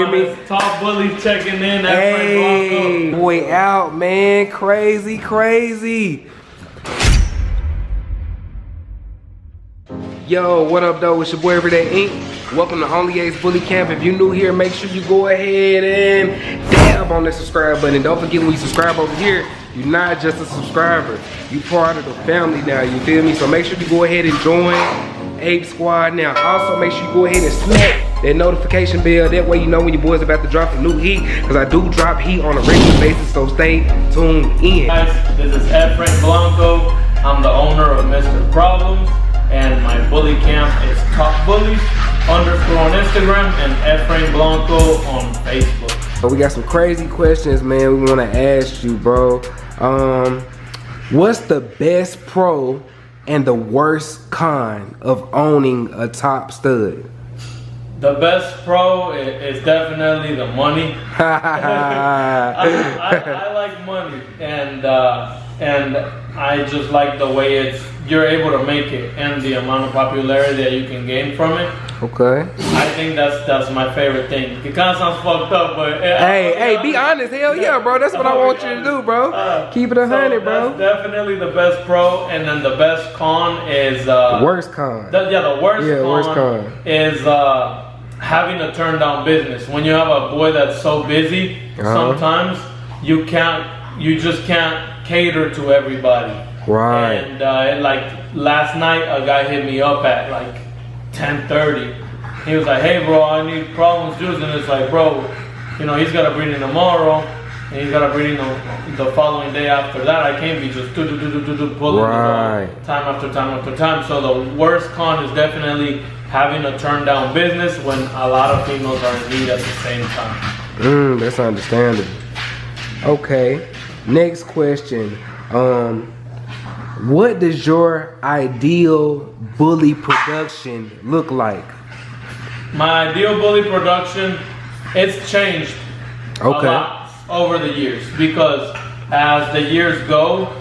Top bullies checking in. Hey, boy out, man. Crazy, crazy. Yo, what up, though? It's your boy Everyday Inc. Welcome to Only Ace Bully Camp. If you're new here, make sure you go ahead and dab on the subscribe button. Don't forget, when you subscribe over here, you're not just a subscriber. You're part of the family now, you feel me? So make sure you go ahead and join Ape Squad now. Also, make sure you go ahead and smack that notification bell. That way you know when your boy's about to drop the new heat, because I do drop heat on a regular basis, so stay tuned in. Guys, this is Efrain Blanco. I'm the owner of Mr. Problems, and my bully camp is Top Bullies _ on Instagram and Efrain Blanco on Facebook. So we got some crazy questions, man, we want to ask you, bro. What's the best pro and the worst con of owning a top stud? The best pro is definitely the money. I like money, and I just like the way you're able to make it and the amount of popularity that you can gain from it. Okay. I think that's my favorite thing. It kind of sounds fucked up, but hey, be honest. Hell yeah, bro. That's what I want you to do, bro. Keep it 100, bro. That's definitely the best pro, and then the best con is the worst con. The worst con is having to turn down business. When you have a boy that's so busy, sometimes you just can't cater to everybody. Right. And like last night, a guy hit me up at like 10:30. He was like, "Hey, bro, I need Problems juice," and it's like, bro, you know, he's got a breeding tomorrow, and he's got a breeding the following day after that. I can't be just pulling time after time after time. So the worst con is definitely having to turn down business when a lot of females are in need at the same time. That's understandable. Okay, next question. What does your ideal bully production look like? My ideal bully production, it's changed a lot over the years, because as the years go,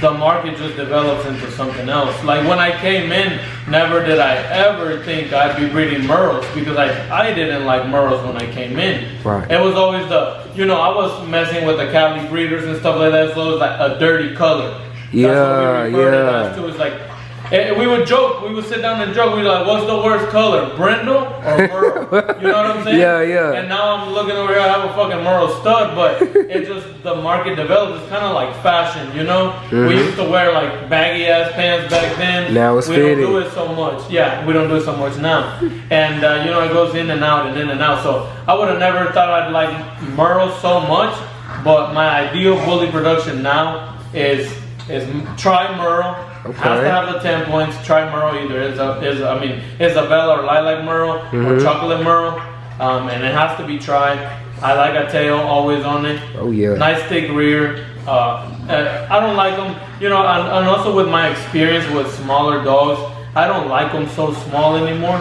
the market just develops into something else. Like when I came in, never did I ever think I'd be breeding Merles, because I didn't like Merles when I came in. Right. It was always I was messing with the Cali breeders and stuff like that, so it was like a dirty color. Yeah, that's what we referred to. It's like, we would joke, we would sit down and joke, we'd be like, what's the worst color, Brindle or Merle? You know what I'm saying? Yeah. And now I'm looking over here, I have a fucking Merle stud, but it just, the market developed. It's kind of like fashion, you know? We used to wear like baggy ass pants back then. Now it's fitted. We don't do it so much. Yeah, we don't do it so much now. And you know, it goes in and out and in and out. So I would have never thought I'd like Merle so much, but my ideal bully production now is try Merle. Okay. Has to have the 10 points. Try Merle, either Isabella or Lilac Merle or Chocolate Merle, and it has to be tried. I like a tail always on it. Oh yeah. Nice thick rear. I don't like them, you know, and also with my experience with smaller dogs, I don't like them so small anymore.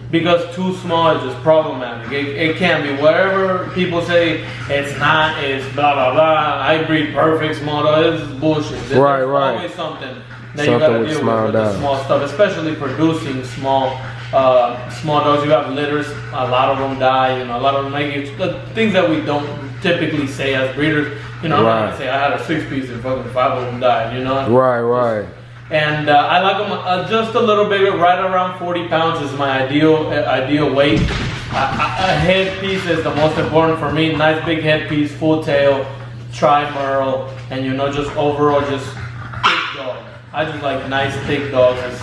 Because too small is just problematic. It can't be. Whatever people say it's not, it's blah blah blah. I breed perfect small dogs. It's bullshit. There's always something that you gotta deal with the small stuff, especially producing small dogs. You have litters. A lot of them die. You know, a lot of them make it. The things that we don't typically say as breeders. You know, I'm not gonna say I had a 6-piece and fucking 5 of them died. You know. Right. And I like them just a little bigger, right around 40 pounds is my ideal weight. A head piece is the most important for me. Nice big head piece, full tail, try Merle, and you know, just overall just thick dog. I just like nice thick dogs as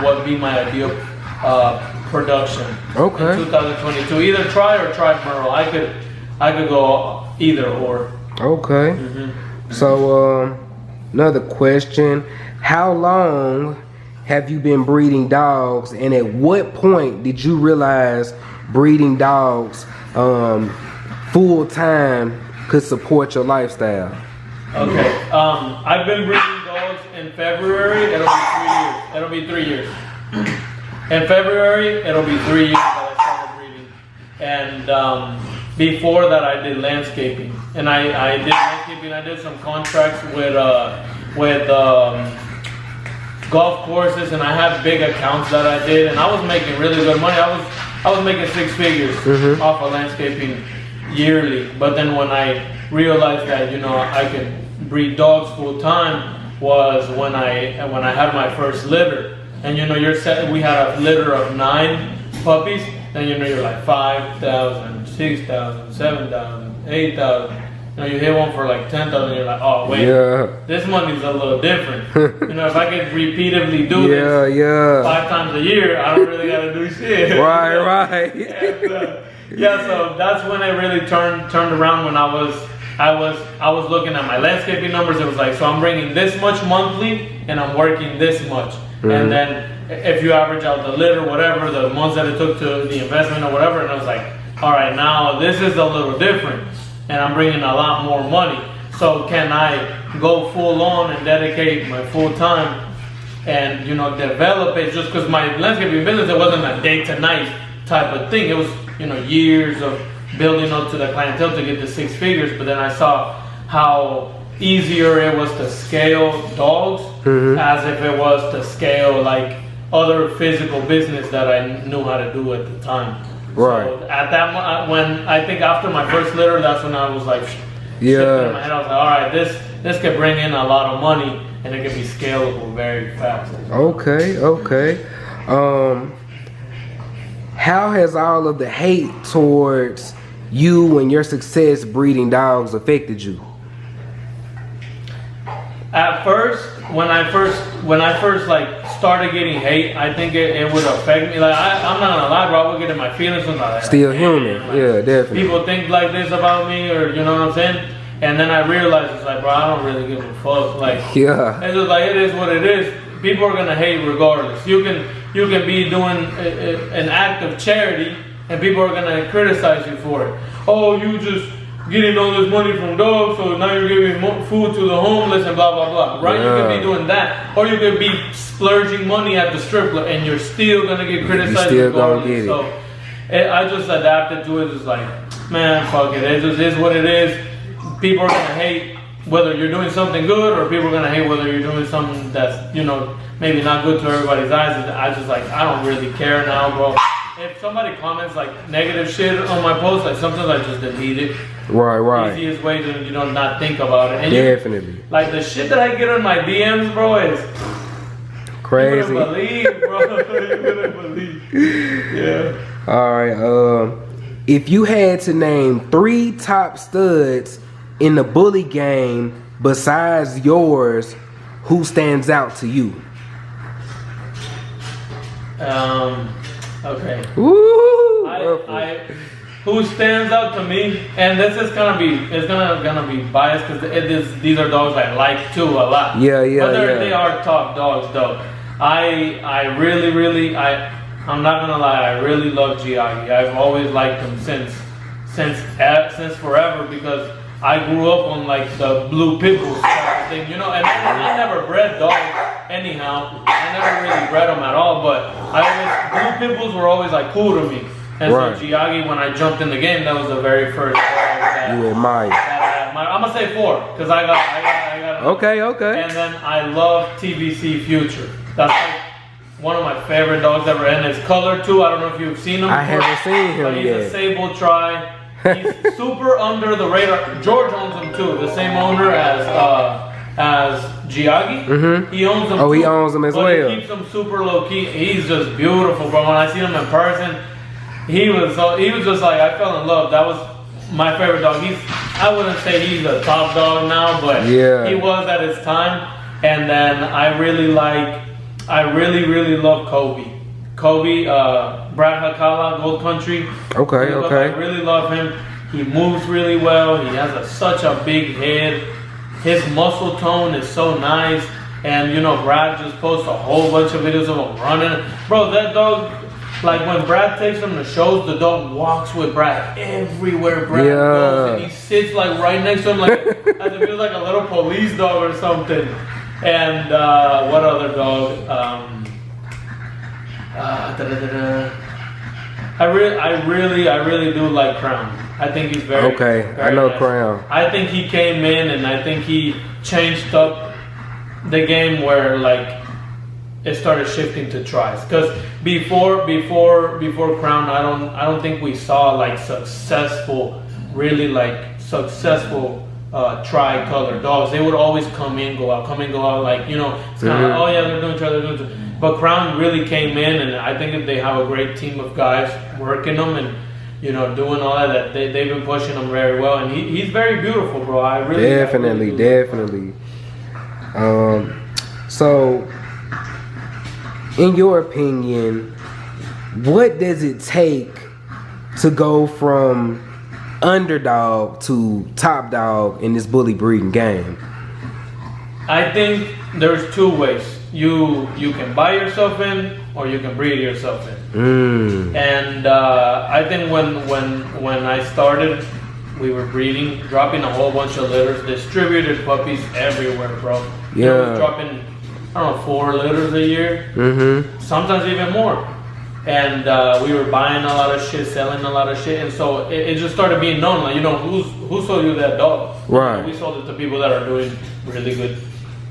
what would be my ideal production. Okay. In 2022, either try Merle. I could go either or. Okay. So another question. How long have you been breeding dogs, and at what point did you realize breeding dogs full time could support your lifestyle? Okay, I've been breeding dogs in February. It'll be 3 years. In February, it'll be 3 years that I started breeding. And before that, I did landscaping, and I did landscaping. I did some contracts with golf courses, and I had big accounts that I did, and I was making really good money. I was making 6 figures off of landscaping yearly. But then when I realized that, you know, I could breed dogs full time was when I had my first litter. And you know, we had a litter of 9 puppies. Then you know, you're like 5,000, 6,000, 7,000, 8,000. You know, you hit one for like 10,000, you're like, oh wait, this money's a little different. You know, if I could repeatedly do this 5 times a year, I don't really gotta do shit. Right. So that's when it really turned around. When I was looking at my landscaping numbers. It was like, so I'm bringing this much monthly, and I'm working this much. And then if you average out the litter, whatever, the months that it took to the investment or whatever, and I was like, all right, now this is a little different, and I'm bringing a lot more money. So can I go full on and dedicate my full time and, you know, develop it? Just because my landscaping business, it wasn't a day to night type of thing. It was, you know, years of building up to the clientele to get to 6 figures. But then I saw how easier it was to scale dogs as if it was to scale like other physical business that I knew how to do at the time. Right. So at that when I think after my first litter, that's when I was like, shifting in my head. I was like, all right, this could bring in a lot of money, and it can be scalable very fast. Okay. How has all of the hate towards you and your success breeding dogs affected you? At first, when I first like started getting hate, I think it would affect me. Like I'm not gonna lie, bro, I would get in my feelings and like, still human, like, yeah, definitely. People think like this about me, or you know what I'm saying? And then I realized it's like, bro, I don't really give a fuck. Like, it's just like it is what it is. People are gonna hate regardless. You can be doing an act of charity, and people are gonna criticize you for it. Oh, you just getting all this money from dogs, so now you're giving food to the homeless and blah blah blah. Right? You could be doing that, or you could be splurging money at the strip club, and you're still gonna get criticized regardless. So I just adapted to it. Just like, man, fuck it. It just is what it is. People are gonna hate whether you're doing something good, or people are gonna hate whether you're doing something that's, you know, maybe not good to everybody's eyes. And I just like, I don't really care now, bro. If somebody comments like negative shit on my post, like sometimes I just delete it. Right. Easiest way to, you know, not think about it. And definitely. Like the shit that I get on my DMs, bro, is crazy. You wouldn't believe, bro. You wouldn't believe. Yeah. All right. If you had to name 3 top studs in the bully game besides yours, who stands out to you? Okay. Woo! Who stands out to me, and this is gonna be biased because these are dogs I like too a lot. Yeah. But they are top dogs though. I'm not gonna lie, I really love Giagi. I've always liked him since forever, because I grew up on like the blue pit bulls type of thing, you know. And I never bred dogs anyhow. I never really bred them at all. But blue pit bulls were always like cool to me. And so Giagi, when I jumped in the game, that was the very first dog that you admire. I'm gonna say 4 because I got. Okay. And then I love TBC Future. That's like one of my favorite dogs ever, and his color too. I don't know if you've seen him. I haven't seen him he's yet. A sable tri. He's super under the radar. George owns him too. The same owner as Giagi. He owns him. He owns him as well. He keeps him super low key. He's just beautiful, bro. When I see him in person, he was just like, I fell in love. That was my favorite dog. I wouldn't say he's a top dog now, but he was at his time. And then I really love Kobe. Brad Hakala, Gold Country. Okay. I really love him. He moves really well. He has such a big head. His muscle tone is so nice. And you know, Brad just posts a whole bunch of videos of him running. Bro, that dog, like when Brad takes him to shows, the dog walks with Brad everywhere Brad goes. And he sits like right next to him, like as if he was like a little police dog or something. And what other dog? I really do like Crown. I think he's very I know nice. Crown. I think he came in and I think he changed up the game where like it started shifting to tries. Because before Crown, I don't think we saw like successful tri-color dogs. They would always come in, go out, like, you know, it's kind of like, oh yeah, they're doing tri. But Crown really came in, and I think they have a great team of guys working them and, you know, doing all that. They've been pushing them very well, and he's very beautiful, bro. I really definitely. So, in your opinion, what does it take to go from underdog to top dog in this bully breeding game? I think there's two ways. You can buy yourself in, or you can breed yourself in. And I think when I started, we were breeding, dropping a whole bunch of litters, distributed puppies everywhere, bro. Yeah. You know, dropping, I don't know, 4 litters a year, sometimes even more. And we were buying a lot of shit, selling a lot of shit, and so it just started being known, like, you know, who sold you that dog? Right. We sold it to people that are doing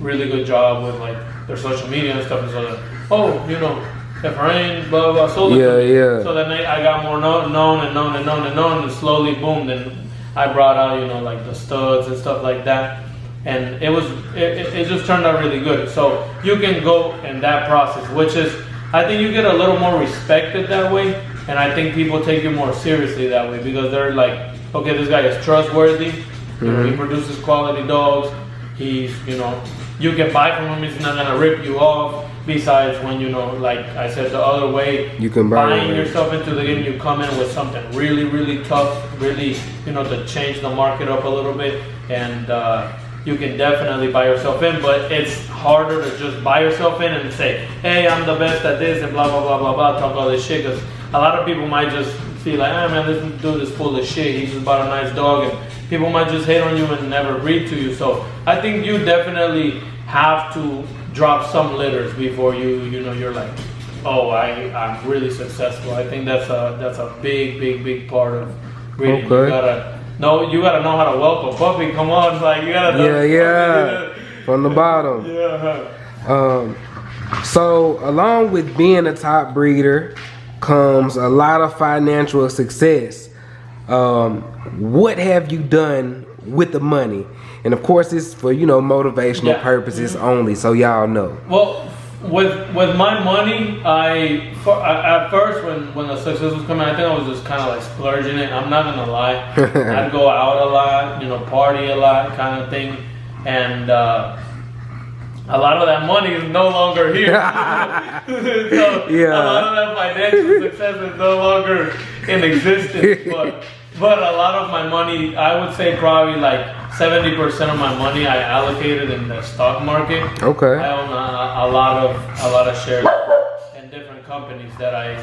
really good job with like their social media and stuff. And so that, oh, you know, Efrain, blah blah, sold it to me. Yeah. So then I got more known, and slowly, boom. Then I brought out, you know, like the studs and stuff like that, and it just turned out really good. So you can go in that process, which is, I think you get a little more respected that way, and I think people take you more seriously that way, because they're like, okay, this guy is trustworthy. You know, he produces quality dogs. He's, you know, you can buy from him. He's not gonna rip you off. Besides, when, you know, like I said, the other way, you can buying yourself into the game, you come in with something really tough, really, you know, to change the market up a little bit, and you can definitely buy yourself in. But it's harder to just buy yourself in and say, hey, I'm the best at this, and blah blah blah blah blah, talk all this shit, because a lot of people might just feel like, ah, man, this dude is full of shit. He just bought a nice dog, and people might just hate on you and never breed to you. So I think you definitely have to drop some litters before you know, you're like, oh, I'm really successful. I think that's a big part of breeding. Okay. You gotta know how to whelp a puppy. Come on, like, you gotta know. From the bottom. So along with being a top breeder comes a lot of financial success. What have you done with the money? And of course, it's for, you know, motivational purposes only, so y'all know. Well, with my money, at first when the success was coming, I think I was just kind of like splurging it. I'm not gonna lie. I'd go out a lot, you know, party a lot, kind of thing, and a lot of that money is no longer here. So a lot of that financial success is no longer in existence. But a lot of my money, I would say probably like 70% of my money I allocated in the stock market. Okay. I own a lot of shares in different companies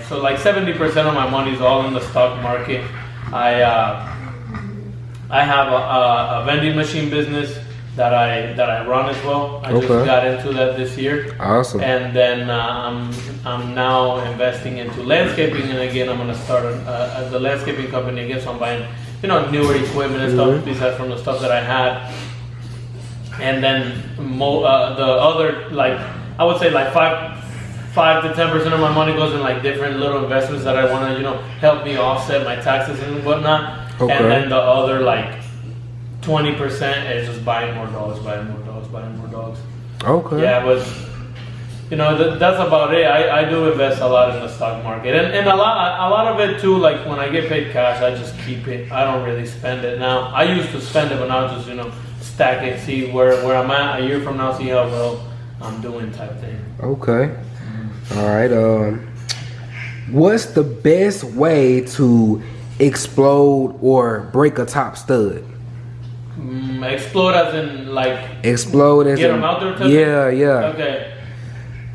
so like 70% of my money is all in the stock market. I have a vending machine business that I run as well. I just got into that this year. Awesome. And then I'm now investing into landscaping, and again I'm gonna start the landscaping company again. So I'm buying, you know, newer equipment and stuff besides from the stuff that I had. And then the other, like, I would say like 5 to 10% of my money goes in like different little investments that I want to, you know, help me offset my taxes and whatnot. And then the other like 20% is just buying more dogs. Okay. Yeah, but you know, that's about it. I do invest a lot in the stock market, and a lot of it too. Like when I get paid cash, I just keep it. I don't really spend it now. I used to spend it, but now just, you know, stack it, see where I'm at a year from now, see how well I'm doing, type thing. Okay. All right. What's the best way to explode or break a top stud? Explode as in like explode as get in, them out there. Yeah. Okay.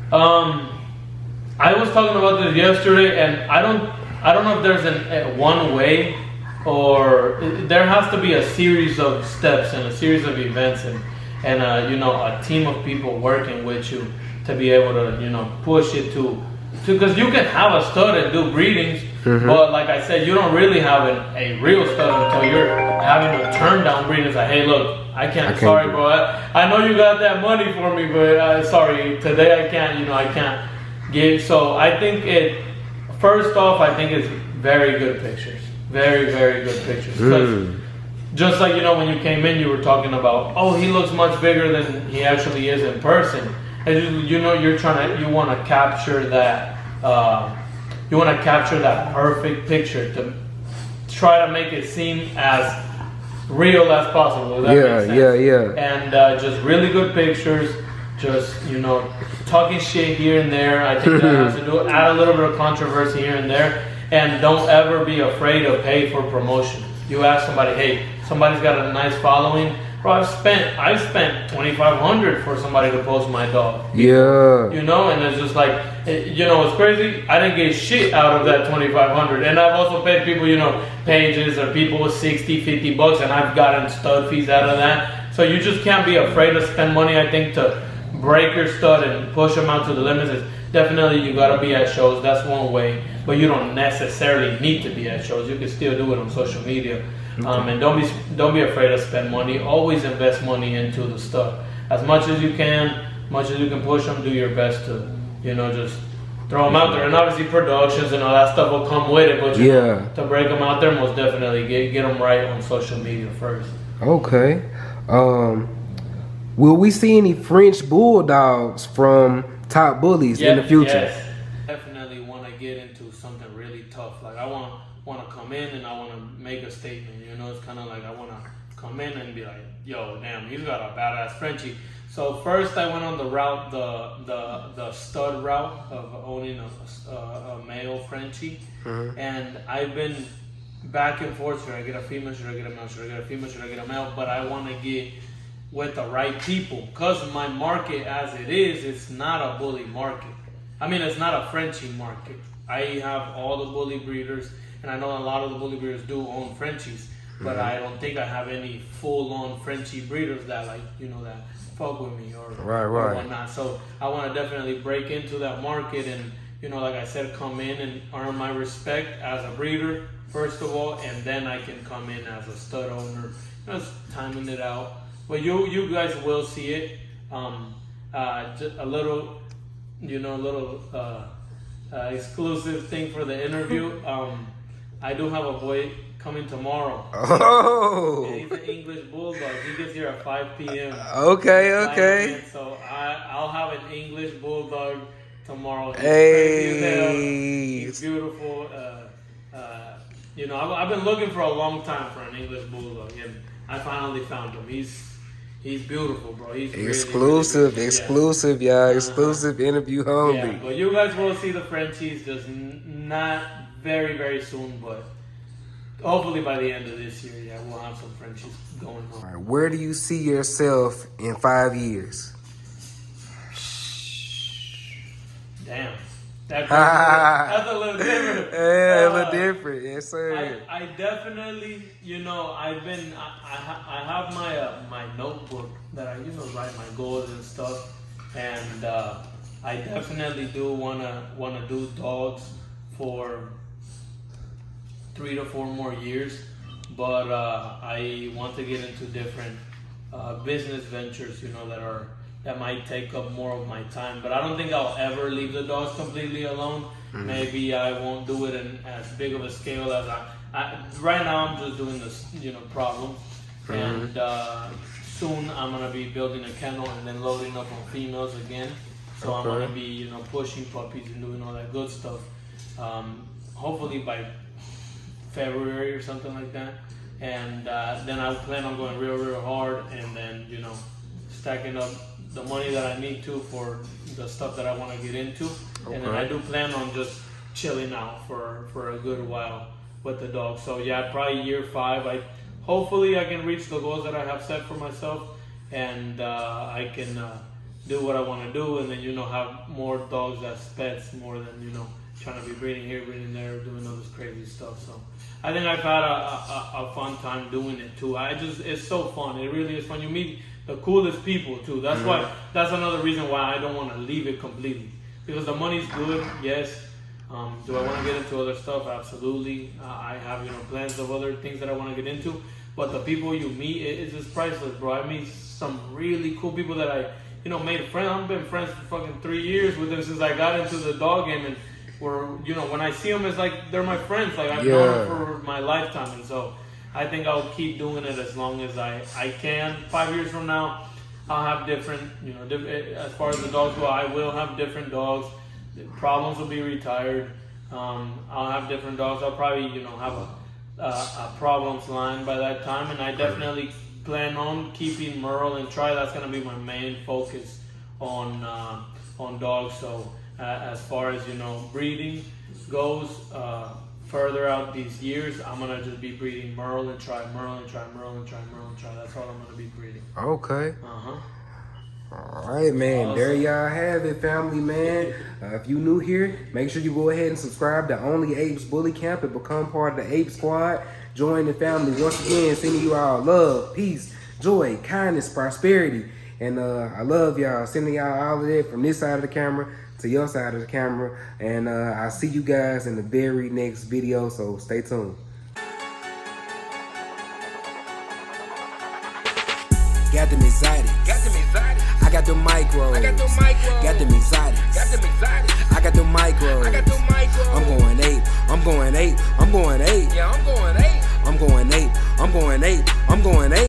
I was talking about this yesterday, and I don't know if there's one way, or there has to be a series of steps and a series of events and you know, a team of people working with you to be able to, you know, push it to because you can have a stud and do breedings, But like I said, you don't really have a real stud until you're having to turn down breeders. Like, hey, look, I can't. Sorry, bro. I know you got that money for me, but sorry, today I can't. I can't give. So I think first off, I think it's very good pictures. Very, very good pictures. Because just like, when you came in, you were talking about, oh, he looks much bigger than he actually is in person. And you want to capture that. You want to capture that perfect picture to try to make it seem as real as possible. Yeah. And just really good pictures. Just talking shit here and there. I think that has to do. Add a little bit of controversy here and there. And don't ever be afraid to pay for promotion. You ask somebody, hey, somebody's got a nice following. Bro, I've spent $2,500 for somebody to post my dog. Yeah. And it's just like, it's crazy. I didn't get shit out of that $2,500. And I've also paid people, pages or people with $60, $50, and I've gotten stud fees out of that. So you just can't be afraid to spend money. I think to break your stud and push them out to the limits is definitely you gotta be at shows. That's one way. But you don't necessarily need to be at shows. You can still do it on social media. And don't be afraid to spend money. Always invest money into the stuff as much as you can push them. Do your best to just throw them out there. And obviously productions and all that stuff will come with it. But to break them out there, most definitely get them right on social media first. Okay. Will we see any French bulldogs from top bullies in the future? Yes. Definitely want to get into something really tough. Like I want to come in and I want to make a statement. It's kind of like I want to come in and be like, yo, damn, he's got a badass Frenchie. So first I went on the route, the stud route of owning a male Frenchie, and I've been back and forth. Should I get a female? Should I get a male? Should I get a female? Should I get a male? But I want to get with the right people, because my market as it is, it's not a bully market. I mean, it's not a Frenchie market. I have all the bully breeders, and I know a lot of the bully breeders do own Frenchies, but I don't think I have any full-on Frenchie breeders that that fuck with me or whatnot. So I want to definitely break into that market and, like I said, come in and earn my respect as a breeder, first of all, and then I can come in as a stud owner, just timing it out. But you guys will see it. Just a little, exclusive thing for the interview. I do have a boy coming tomorrow. Oh. And he's an English bulldog. He gets here at 5 p.m. Okay. So I'll have an English bulldog tomorrow. He's crazy as hell. He's beautiful. I've been looking for a long time for an English bulldog, and I finally found him. He's beautiful, bro. He's exclusive, y'all. Exclusive interview only. Yeah, but you guys will see the Frenchies, just not very, very soon, but hopefully by the end of this year, we'll have some Frenchies going on. All right, where do you see yourself in 5 years? Damn. That's a little different. Yeah, a little different. Yes, sir. I definitely, I have my notebook that I write my goals and stuff, and I definitely do wanna do dogs for 3 to 4 more years, but I want to get into different business ventures, that might take up more of my time. But I don't think I'll ever leave the dogs completely alone. Maybe I won't do it in as big of a scale as I right now. I'm just doing this, problem, and soon I'm gonna be building a kennel and then loading up on females again. So I'm gonna be, pushing puppies and doing all that good stuff. Hopefully by February or something like that, and then I plan on going real hard, and then stacking up the money that I need to for the stuff that I want to get into, and then I do plan on just chilling out for a good while with the dog. So yeah, probably year 5. Hopefully I can reach the goals that I have set for myself, and I can do what I want to do, and then have more dogs as pets, more than trying to be breeding here, breeding there, doing all this crazy stuff. So I think I've had a fun time doing it too. It's so fun. It really is fun. You meet the coolest people too. That's why. That's another reason why I don't want to leave it completely, because the money's good, yes, Do I want to get into other stuff? Absolutely. I have, plans of other things that I want to get into. But the people you meet, it's just priceless, bro. I meet some really cool people that I, made friends. I've been friends for fucking 3 years with them since I got into the dog game. And when I see them, it's like they're my friends. Like I've known them for my lifetime. And so I think I'll keep doing it as long as I can. 5 years from now, I'll have different, as far as the dogs go, I will have different dogs. The problems will be retired. I'll have different dogs. I'll probably, have a problems line by that time. And I definitely plan on keeping Merle and Try. That's going to be my main focus on dogs. So as far as, breeding goes, further out these years, I'm going to just be breeding Merle and Try, Merle and Try, Merle and Try, Merle and Try. That's all I'm going to be breeding. Okay. All right, man. Awesome. There y'all have it, family, man. If you new here, make sure you go ahead and subscribe to Only Apes Bully Camp and become part of the Ape Squad. Join the family. Once again, sending you all love, peace, joy, kindness, prosperity. And I love y'all. Sending y'all all of that from this side of the camera to your side of the camera. And I'll see you guys in the very next video, so stay tuned. Got them exotics. I got them micros. Got them exotics. I got them micros. I'm going ape. I'm going ape. I'm going ape. Yeah, I'm going ape. I'm going ape. I'm going ape. I'm going ape.